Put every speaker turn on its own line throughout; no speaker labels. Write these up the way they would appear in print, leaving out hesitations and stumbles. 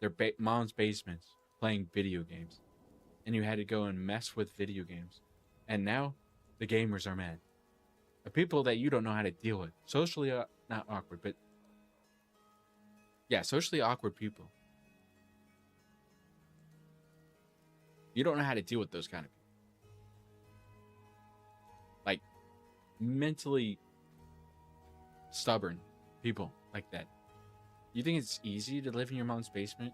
their mom's basements playing video games, and you had to go and mess with video games, and now the gamers are mad. The people that you don't know how to deal with, socially not awkward, but yeah, socially awkward people. You don't know how to deal with those kind of people. Like mentally stubborn people like that. You think it's easy to live in your mom's basement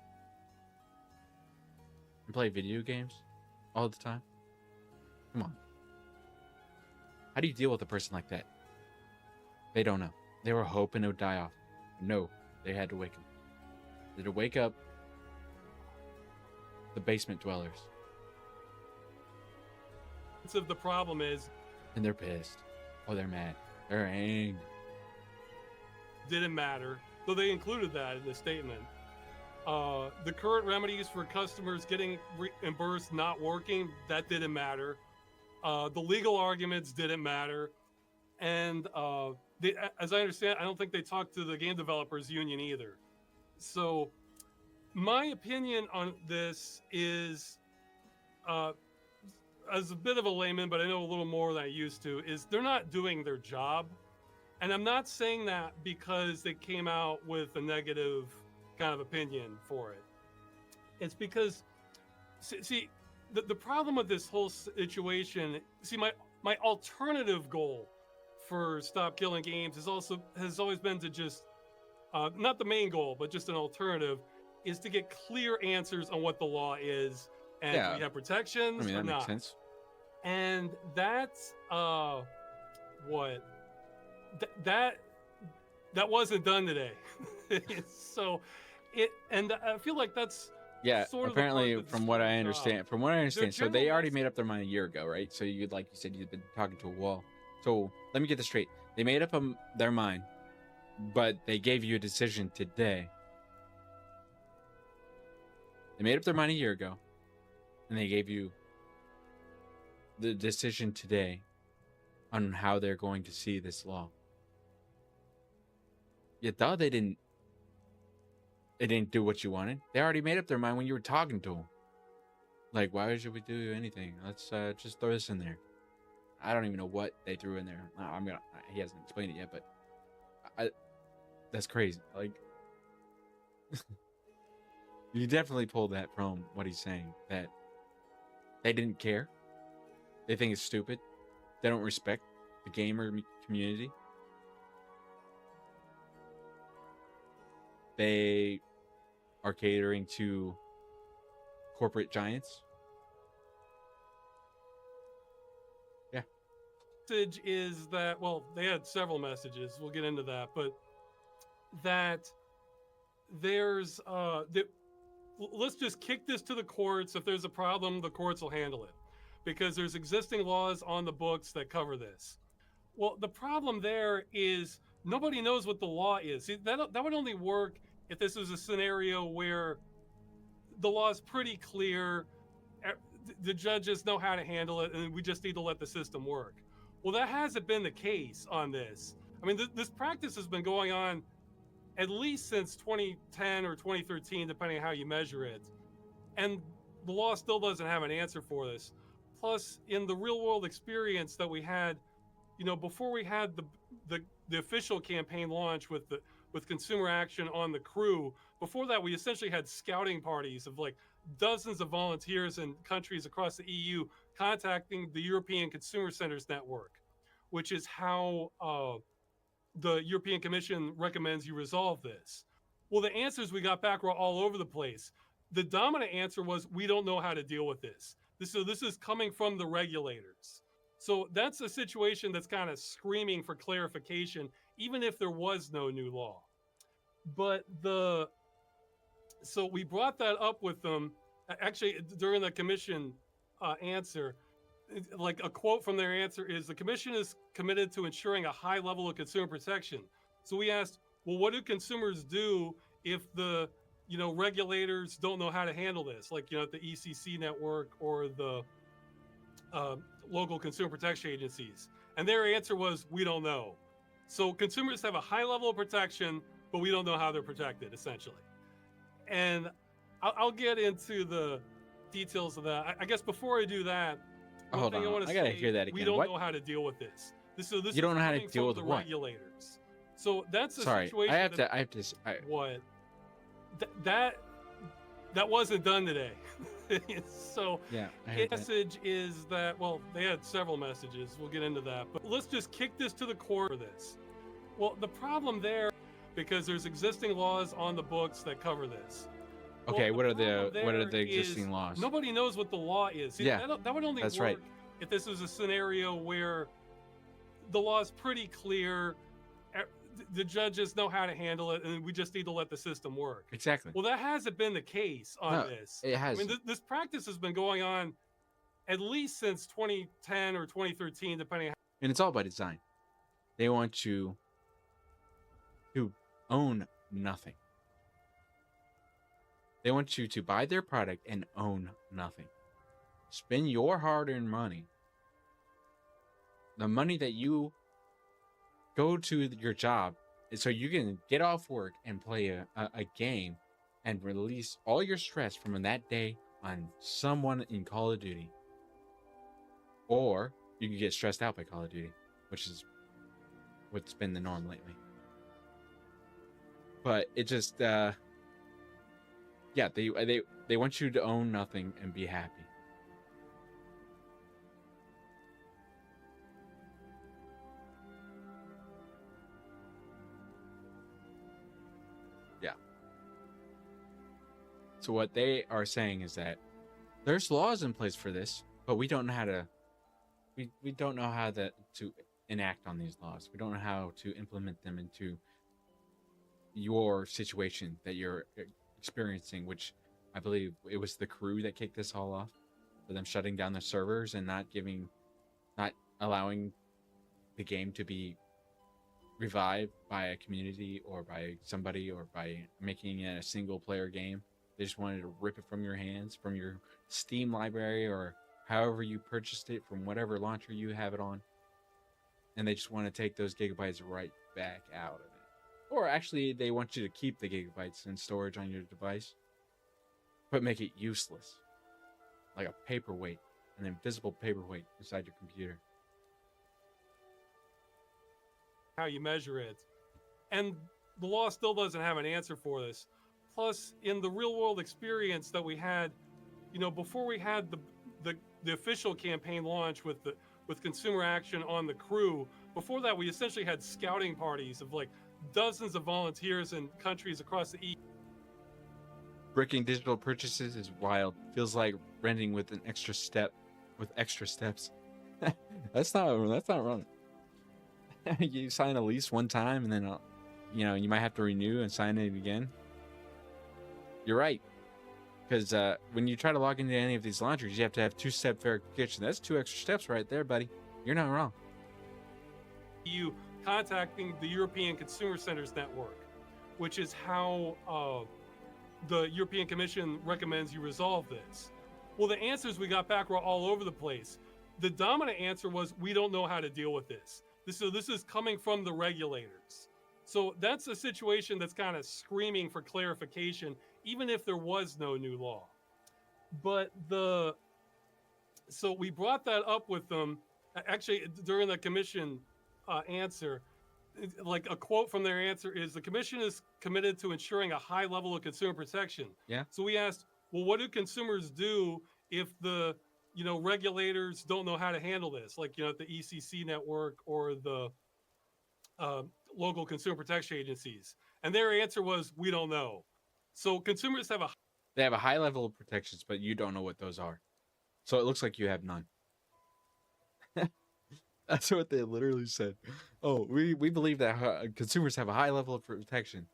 and play video games all the time? Come on. How do you deal with a person like that? They don't know. They were hoping it would die off. No, they had to wake up. They had to wake up the basement dwellers.
Of the problem is,
and they're pissed. Oh, they're mad. They're angry.
Didn't matter, though they included that in the statement. The current remedies for customers getting reimbursed not working, that didn't matter. The legal arguments didn't matter. And as I understand, I don't think they talked to the game developers union either. So my opinion on this is, as a bit of a layman, but I know a little more than I used to, is they're not doing their job. And I'm not saying that because they came out with a negative kind of opinion for it. It's because, see, the problem with this whole situation, see, my alternative goal for Stop Killing Games has always been to just, not the main goal, but just an alternative, is to get clear answers on what the law is, and do we have protections or
that
not.
makes sense.
And that's what that wasn't done today. So and I feel like that's sort
apparently
of
from what I understand, so they already made up their mind a year ago, right? So you, like you said, you've been talking to a wall. So let me get this straight. They made up their mind, but they gave you a decision today. They made up their mind a year ago, and they gave you the decision today on how they're going to see this law. You thought they didn't do what you wanted. They already made up their mind when you were talking to them. Like, why should we do anything? Let's just throw this in there. I don't even know what they threw in there. He hasn't explained it yet, but that's crazy. Like, you definitely pulled that from what he's saying, that they didn't care. They think it's stupid. They don't respect the gamer community. They are catering to corporate giants. Yeah.
Message is that, well, they had several messages. We'll get into that, but that there's let's just kick this to the courts. If there's a problem, the courts will handle it, because there's existing laws on the books that cover this. Well, the problem there is nobody knows what the law is. See, that would only work if this was a scenario where the law is pretty clear, the judges know how to handle it, and we just need to let the system work. Well, that hasn't been the case on this. I mean, this practice has been going on at least since 2010 or 2013, depending on how you measure it. And the law still doesn't have an answer for this. Plus, in the real world experience that we had, before we had the official campaign launch with consumer action on the crew, before that, we essentially had scouting parties of like dozens of volunteers in countries across the EU contacting the European Consumer Centers Network, which is how the European Commission recommends you resolve this. Well, the answers we got back were all over the place. The dominant answer was, we don't know how to deal with this. This is coming from the regulators. So that's a situation that's kind of screaming for clarification, even if there was no new law. But so we brought that up with them, actually, during the commission answer. Like a quote from their answer is, the commission is committed to ensuring a high level of consumer protection. So we asked, well, what do consumers do if the regulators don't know how to handle this? Like, at the ECC network or the local consumer protection agencies. And their answer was, we don't know. So consumers have a high level of protection, but we don't know how they're protected, essentially. And I'll get into the details of that. I guess before I do that, one
Hold
thing I
on,
want to
I gotta
say,
hear that
we
again.
don't
What?
know how to deal with this. This
You
is
don't know how to
coming
deal
from
with
the
what?
regulators. So that's a
Sorry, I
situation
have to. I have to.
what that wasn't done today. So
Yeah, I heard
its
that.
message is that, well, they had several messages. We'll get into that, but let's just kick this to the court for this. Well, the problem there, because there's existing laws on the books that cover this. Well,
Okay,
the problem
what are
there
the
is
existing laws?
nobody knows what the law is. See,
Yeah,
that would only
that's
work
right.
if this was a scenario where the law is pretty clear, the judges know how to handle it, and we just need to let the system work.
Exactly.
Well, that hasn't been the case on
No,
this.
it
I mean,
has.
this practice has been going on at least since 2010 or 2013, depending on
And it's all by design. They want you to own nothing. They want you to buy their product and own nothing. Spend your hard-earned money, the money that you go to your job, so you can get off work and play a game and release all your stress from that day on someone in Call of Duty. Or you can get stressed out by Call of Duty, which is what's been the norm lately. But it just yeah, they want you to own nothing and be happy. Yeah. So what they are saying is that there's laws in place for this, but we don't know how to we don't know how to enact on these laws. We don't know how to implement them into your situation that you're experiencing, which I believe it was the crew that kicked this all off for them shutting down the servers and not allowing the game to be revived by a community or by somebody or by making it a single player game. They just wanted to rip it from your hands, from your Steam library or however you purchased it, from whatever launcher you have it on. And they just want to take those gigabytes right back out of it. Or actually, they want you to keep the gigabytes in storage on your device, but make it useless. Like a paperweight, an invisible paperweight inside your computer.
how you measure it. And the law still doesn't have an answer for this. Plus, in the real world experience that we had, before we had the official campaign launch with consumer action on the crew, before that we essentially had scouting parties of like dozens of volunteers in countries across the East.
Bricking digital purchases is wild. Feels like renting with an extra step, with extra steps. That's not wrong. You sign a lease one time and then you might have to renew and sign it again. You're right, because when you try to log into any of these launchers, you have to have two-step verification. That's 2 extra steps right there, buddy. You're not wrong.
You contacting the European Consumer Centers Network, which is how the European Commission recommends you resolve this. Well, the answers we got back were all over the place. The dominant answer was, we don't know how to deal with this. This is coming from the regulators. So that's a situation that's kind of screaming for clarification, even if there was no new law. But so we brought that up with them. Actually, during the commission answer, like a quote from their answer is, the commission is committed to ensuring a high level of consumer protection.
Yeah.
So we asked, well, what do consumers do if the regulators don't know how to handle this, like at the ECC network or the local consumer protection agencies? And their answer was, we don't know. So consumers have
a high level of protections, but you don't know what those are. So it looks like you have none. That's what they literally said. Oh, we believe that consumers have a high level of protection.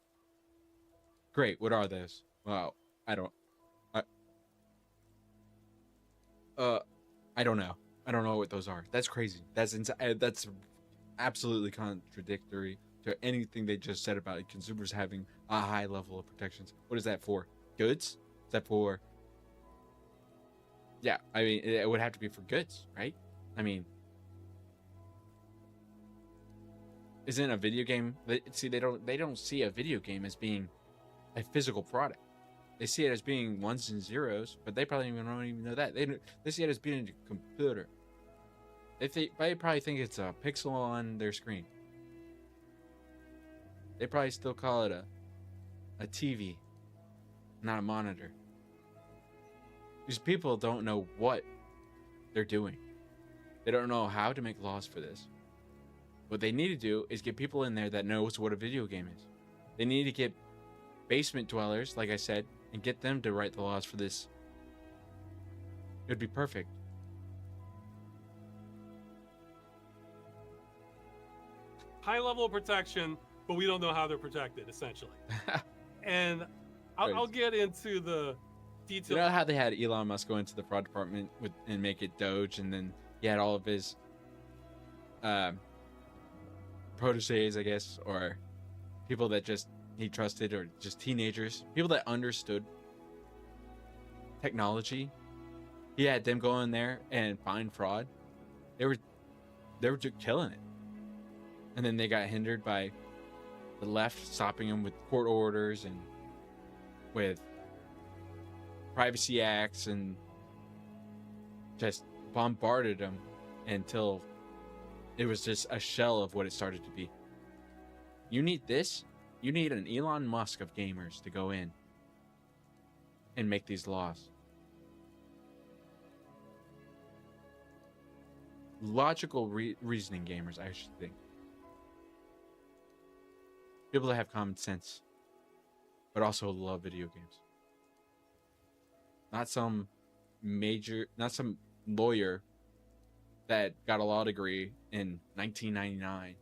Great. What are those? Well, I don't know. I don't know what those are. That's crazy. That's absolutely contradictory to anything they just said about consumers having a high level of protections. What is that for? Goods? Is that for? Yeah, I mean, it would have to be for goods, right? I mean, isn't a video game? See, they don't see a video game as being a physical product. They see it as being ones and zeros, but they probably don't even know that. They see it as being a computer. They probably think it's a pixel on their screen. They probably still call it a TV, not a monitor. These people don't know what they're doing. They don't know how to make laws for this. What they need to do is get people in there that knows what a video game is. They need to get basement dwellers, like I said, and get them to write the laws for this. It would be perfect.
High level of protection, but we don't know how they're protected, essentially. And I'll get into the details.
You know how they had Elon Musk go into the fraud department and make it Doge, and then he had all of his proteges, I guess, or people that just he trusted, or just teenagers, people that understood technology. He had them go in there and find fraud. They were just killing it, and then they got hindered by the left stopping them with court orders and with privacy acts, and just bombarded them until it was just a shell of what it started to be. You need this. You need an Elon Musk of gamers to go in and make these laws. Logical reasoning gamers, I should think. People that have common sense, but also love video games. Not some lawyer that got a law degree in 1999.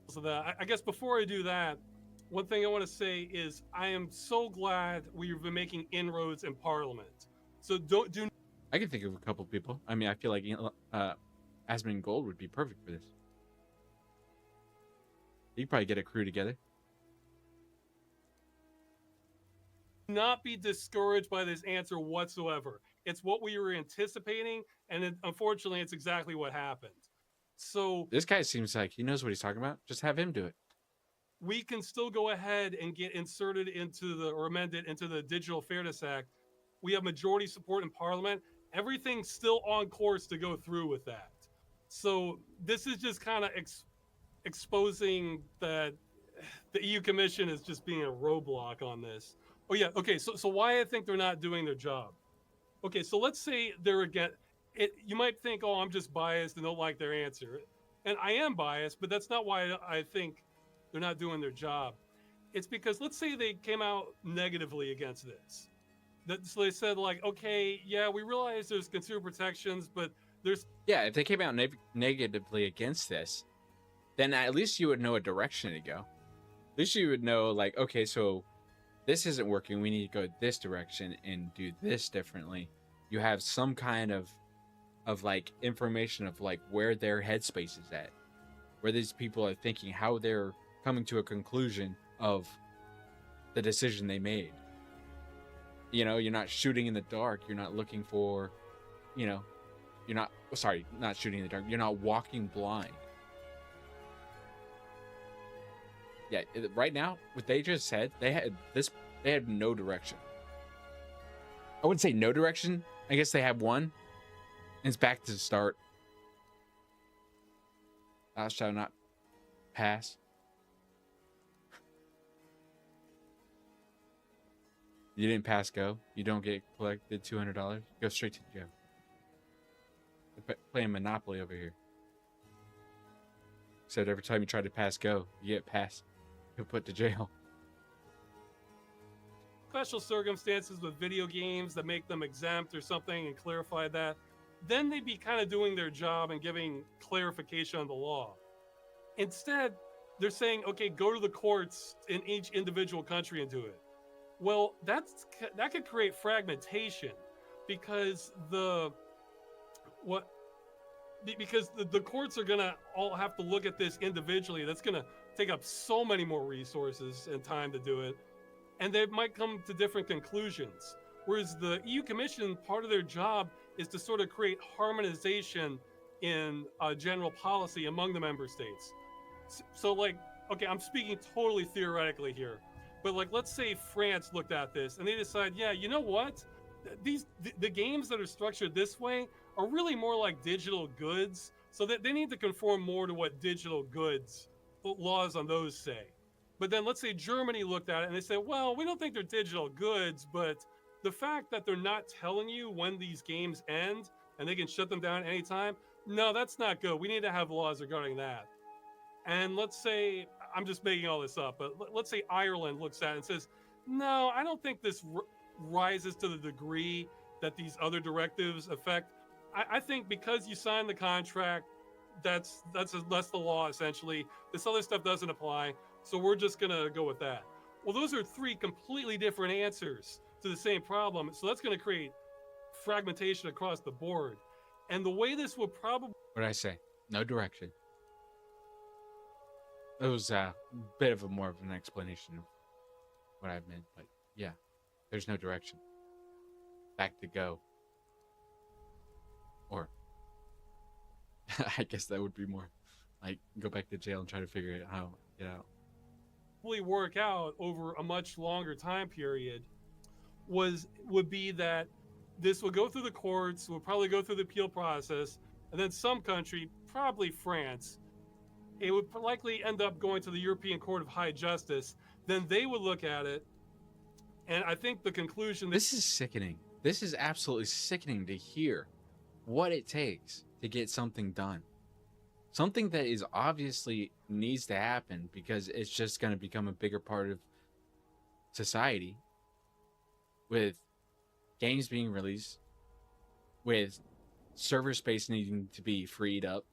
So I guess before I do that, one thing I want to say is I am so glad we've been making inroads in Parliament. So
I can think of a couple people. I mean, I feel like Asmund Gold would be perfect for this. You could probably get a crew together.
not be discouraged by this answer whatsoever. It's what we were anticipating, and unfortunately, it's exactly what happened. So
this guy seems like he knows what he's talking about. Just have him do it.
We can still go ahead and get inserted into or amended into the Digital Fairness Act. We have majority support in Parliament. Everything's still on course to go through with that. So this is just kind of exposing that the EU Commission is just being a roadblock on this. Oh yeah, okay. So why I think they're not doing their job? Okay, so let's say they're against it. You might think, oh, I'm just biased and don't like their answer, and I am biased, but that's not why I think they're not doing their job. It's because let's say they came out negatively against this. So they said like, okay, yeah, we realize there's consumer protections, but there's
if they came out negatively against this, then at least you would know a direction to go. At least you would know like, okay, so this isn't working. We need to go this direction and do this differently. You have some kind of like information of like where their headspace is at, where these people are thinking, how they're coming to a conclusion of the decision they made. You know, you're not shooting in the dark. You're not looking for, you're not shooting in the dark. You're not walking blind. Yeah, right now, what they just said, they had no direction. I wouldn't say no direction. I guess they have one. And it's back to the start. Thou shalt not pass. You didn't pass go. You don't get collected $200. Go straight to jail. They're playing Monopoly over here. Except every time you try to pass go, you get passed. You're put to jail.
special circumstances with video games that make them exempt or something and clarify that, then they'd be kind of doing their job and giving clarification on the law. Instead, they're saying, okay, go to the courts in each individual country and do it. Well, that could create fragmentation because the courts are gonna all have to look at this individually. That's gonna take up so many more resources and time to do it, and they might come to different conclusions. Whereas the EU Commission, part of their job is to sort of create harmonization in general policy among the member states. So like okay, I'm speaking totally theoretically here, but like, let's say France looked at this and they decide, yeah, you know what? The games that are structured this way are really more like digital goods, so that they need to conform more to what digital goods laws on those say. But then let's say Germany looked at it and they said, well, we don't think they're digital goods, but the fact that they're not telling you when these games end and they can shut them down anytime, no, that's not good. We need to have laws regarding that. And let's say, I'm just making all this up, but let's say Ireland looks at it and says, no, I don't think this rises to the degree that these other directives affect. I think because you signed the contract, that's the law essentially. This other stuff doesn't apply, so we're just gonna go with that. Well, those are three completely different answers to the same problem, so that's gonna create fragmentation across the board. And the way this would probably,
What did I say? No direction. It was a bit of a more of an explanation of what I meant, but yeah, there's no direction. Back to go. Or I guess that would be more like go back to jail and try to figure out how to get out.
work out over a much longer time period would be that this would go through the courts, would probably go through the appeal process, and then some country, probably France, it would likely end up going to the European Court of High Justice. Then they would look at it, and I think the conclusion
This is sickening. This is absolutely sickening to hear what it takes to get something done. Something that is obviously needs to happen because it's just going to become a bigger part of society, with games being released, with server space needing to be freed up.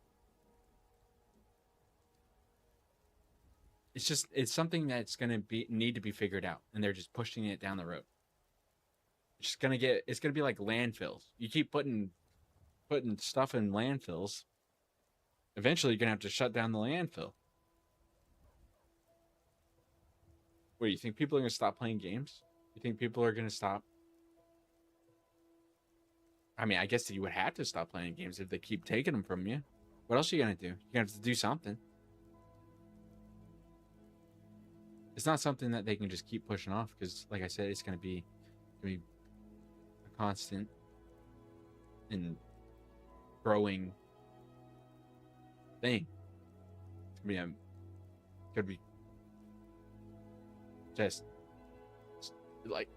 It's something that's going to need to be figured out, and they're just pushing it down the road. It's going to be like landfills. You keep putting stuff in landfills, eventually you're going to have to shut down the landfill. What, you think people are going to stop playing games? You think people are going to stop? I mean, I guess that you would have to stop playing games if they keep taking them from you. What else are you going to do? You're going to have to do something. It's not something that they can just keep pushing off because, like I said, it's going to be a constant and growing thing. Could be just like,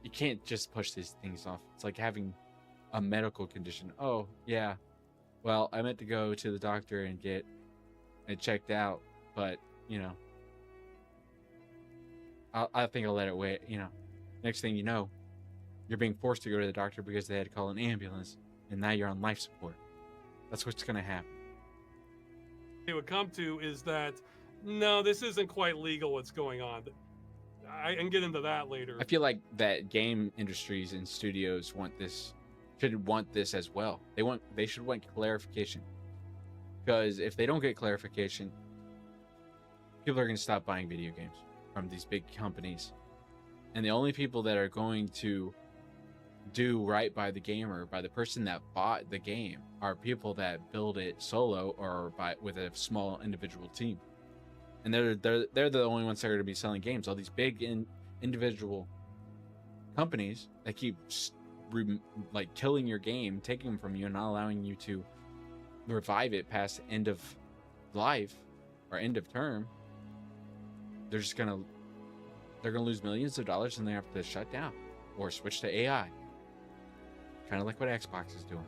you can't just push these things off. It's like having a medical condition. Oh yeah, well, I meant to go to the doctor and get it checked out, but I think I'll let it wait. Next thing you know, you're being forced to go to the doctor because they had to call an ambulance, and now you're on life support. That's what's gonna happen.
they would come to is that, no, this isn't quite legal what's going on. I can get into that later.
I feel like that game industries and studios should want this as well. They should want clarification, because if they don't get clarification, people are going to stop buying video games from these big companies, and the only people that are going to do right by the gamer, by the person that bought the game, are people that build it solo or with a small individual team. And they're the only ones that are going to be selling games. All these big individual companies that keep like killing your game, taking them from you, and not allowing you to revive it past end of life or end of term. They're gonna lose millions of dollars, and they have to shut down or switch to AI. Kind of like what Xbox is doing.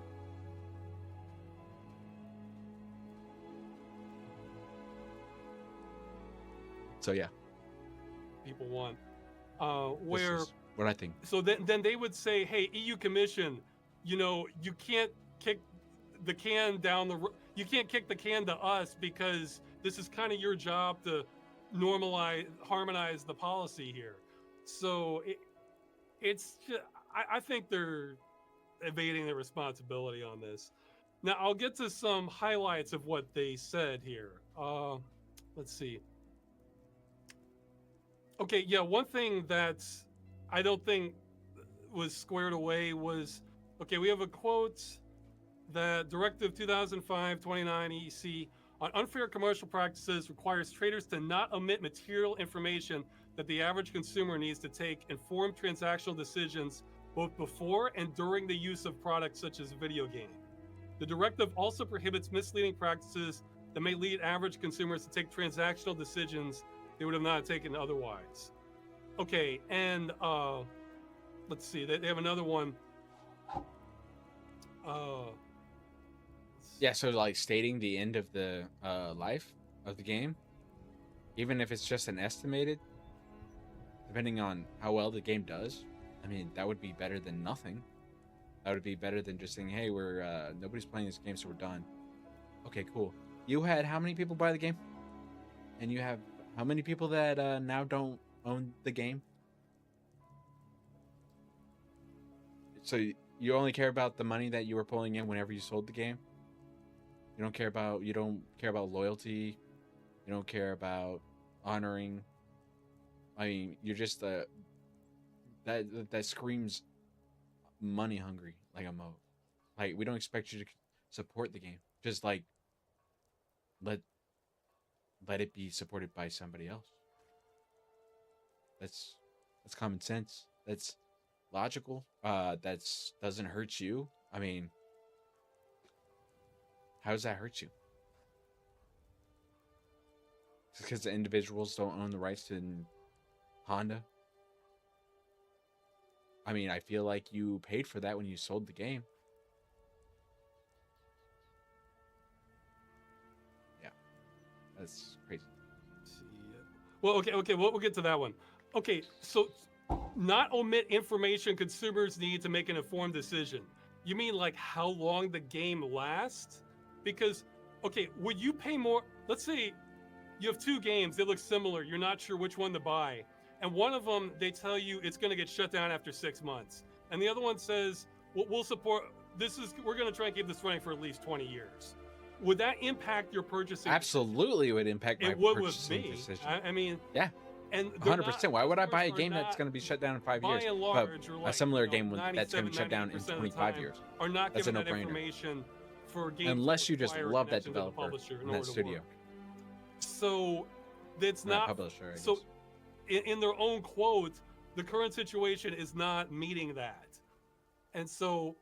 So yeah,
people want where
this is what I think.
So then they would say, hey, EU Commission, you can't kick the can down the you can't kick the can to us because this is kind of your job to harmonize the policy here. So it's just, I think they're evading their responsibility on this. Now I'll get to some highlights of what they said here. Let's see. Okay, yeah, one thing that I don't think was squared away was, okay, we have a quote that Directive 2005-29 EC on unfair commercial practices requires traders to not omit material information that the average consumer needs to take informed transactional decisions both before and during the use of products such as a video game. The directive also prohibits misleading practices that may lead average consumers to take transactional decisions they would have not taken otherwise. Okay, and let's see, they have another one.
Yeah, so like stating the end of the life of the game, even if it's just an estimated, depending on how well the game does, I mean, that would be better than nothing. That would be better than just saying, hey, we're nobody's playing this game, so we're done. Okay, cool. You had how many people buy the game? And you have how many people that now don't own the game? So you only care about the money that you were pulling in whenever you sold the game? You don't care about loyalty. You don't care about honoring. I mean, you're just that screams money hungry like a mo. Like, we don't expect you to support the game. Just like let it be supported by somebody else. That's common sense. That's logical. That's doesn't hurt you. I mean, how does that hurt you? Because the individuals don't own the rights to Honda. I mean, I feel like you paid for that when you sold the game. Yeah, that's crazy.
Well, okay, we'll get to that one. Okay, so not omit information consumers need to make an informed decision. You mean like how long the game lasts? Because, okay, would you pay more? Let's say you have two games, they look similar, you're not sure which one to buy. And one of them, they tell you it's going to get shut down after 6 months. And the other one says, we'll support, we're going to try and keep this running for at least 20 years. Would that impact your purchasing?
Absolutely, it would impact my purchasing decision.
I mean,
yeah.
And
100%. Why would I buy a game that's going to be shut down in 5 years? But
like,
a similar game that's going to be shut down in 25 years.
Are not
that's a
given that
no-brainer.
Information for games
unless you just love that developer and that studio.
So it's not
publisher.
So in their own quote, the current situation is not meeting that, and so.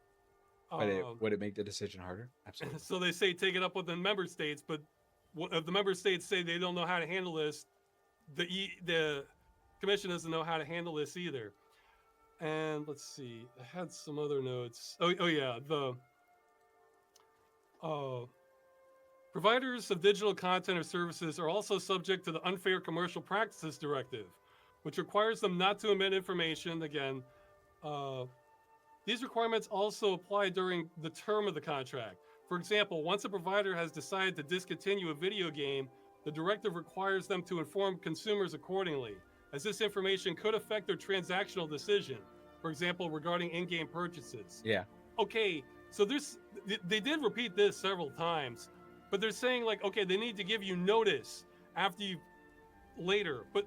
Would it make the decision harder? Absolutely.
So they say take it up with the member states, but if the member states say they don't know how to handle this, the commission doesn't know how to handle this either. And let's see, I had some other notes. Oh yeah, the providers of digital content or services are also subject to the Unfair Commercial Practices Directive, which requires them not to omit information. Again, these requirements also apply during the term of the contract. For example, once a provider has decided to discontinue a video game, the directive requires them to inform consumers accordingly, as this information could affect their transactional decision. For example, regarding in-game purchases.
Yeah.
Okay, so they did repeat this several times, but they're saying like, okay, they need to give you notice after you later. But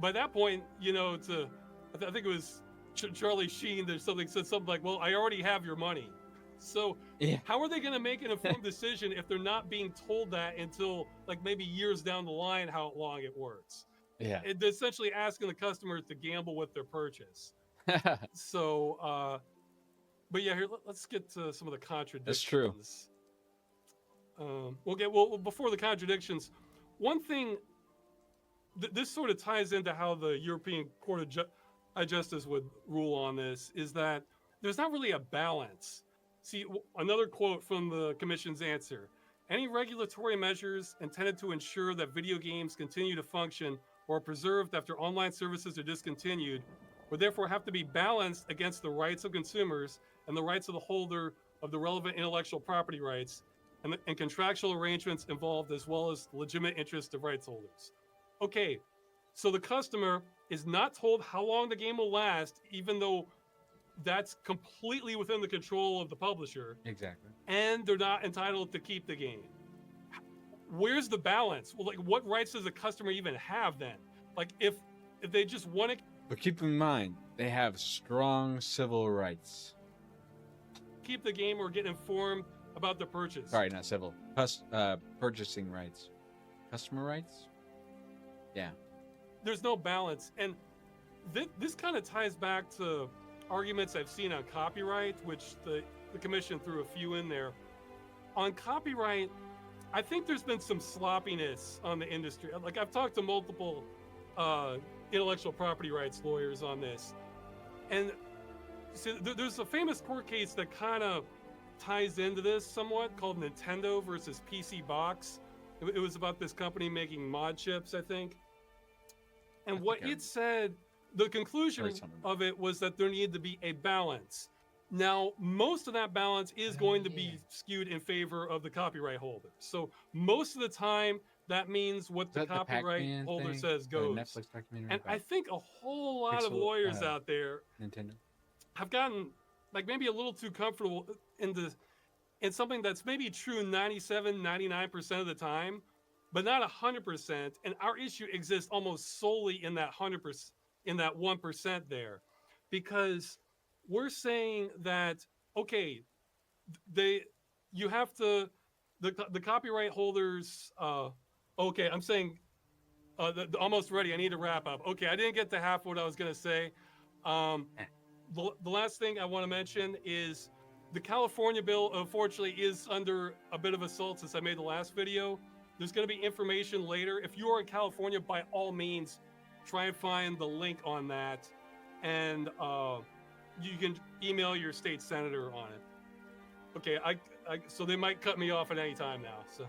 by that point, you know, I think it was Charlie Sheen. There's said something like, well, I already have your money. So yeah. How are they going to make an informed decision if they're not being told that until like maybe years down the line, how long it works?
Yeah.
They're essentially asking the customers to gamble with their purchase. So, but yeah, here, let's get to some of the contradictions.
That's true.
Well, before the contradictions, one thing, this sort of ties into how the European Court of Justice would rule on this, is that there's not really a balance. See, another quote from the Commission's answer. Any regulatory measures intended to ensure that video games continue to function or are preserved after online services are discontinued would therefore have to be balanced against the rights of consumers and the rights of the holder of the relevant intellectual property rights and contractual arrangements involved, as well as legitimate interests of rights holders. Okay, so the customer is not told how long the game will last, even though that's completely within the control of the publisher.
Exactly.
And they're not entitled to keep the game. Where's the balance? Well, like, what rights does the customer even have then? Like, if they just want to...
But keep in mind, they have strong civil rights.
Keep the game or get informed about the purchase.
Sorry, not civil. Purchasing rights. Customer rights? Yeah.
There's no balance. And this kind of ties back to arguments I've seen on copyright, which the commission threw a few in there. On copyright, I think there's been some sloppiness on the industry. Like, I've talked to multiple intellectual property rights lawyers on this. And so there's a famous court case that kind of ties into this somewhat, called Nintendo versus PC Box. It was about this company making mod chips, I think. And what it said, the conclusion of it was that there needed to be a balance. Now, most of that balance is going to be skewed in favor of the copyright holder. So most of the time, that means what the copyright holder says goes.
Netflix documentary.
And I think a whole lot of lawyers out there
Nintendo
have gotten like maybe a little too comfortable in something that's maybe true 97, 99% of the time, but not 100%. And our issue exists almost solely in that 100%, in that 1% there, because we're saying that, okay, you have to, the copyright holders, okay, I'm saying, almost ready, I need to wrap up. Okay, I didn't get to half what I was gonna say. The last thing I wanna mention is the California bill, unfortunately, is under a bit of assault since I made the last video. There's gonna be information later. If you are in California, by all means, try and find the link on that. And you can email your state senator on it. Okay, so they might cut me off at any time now. So.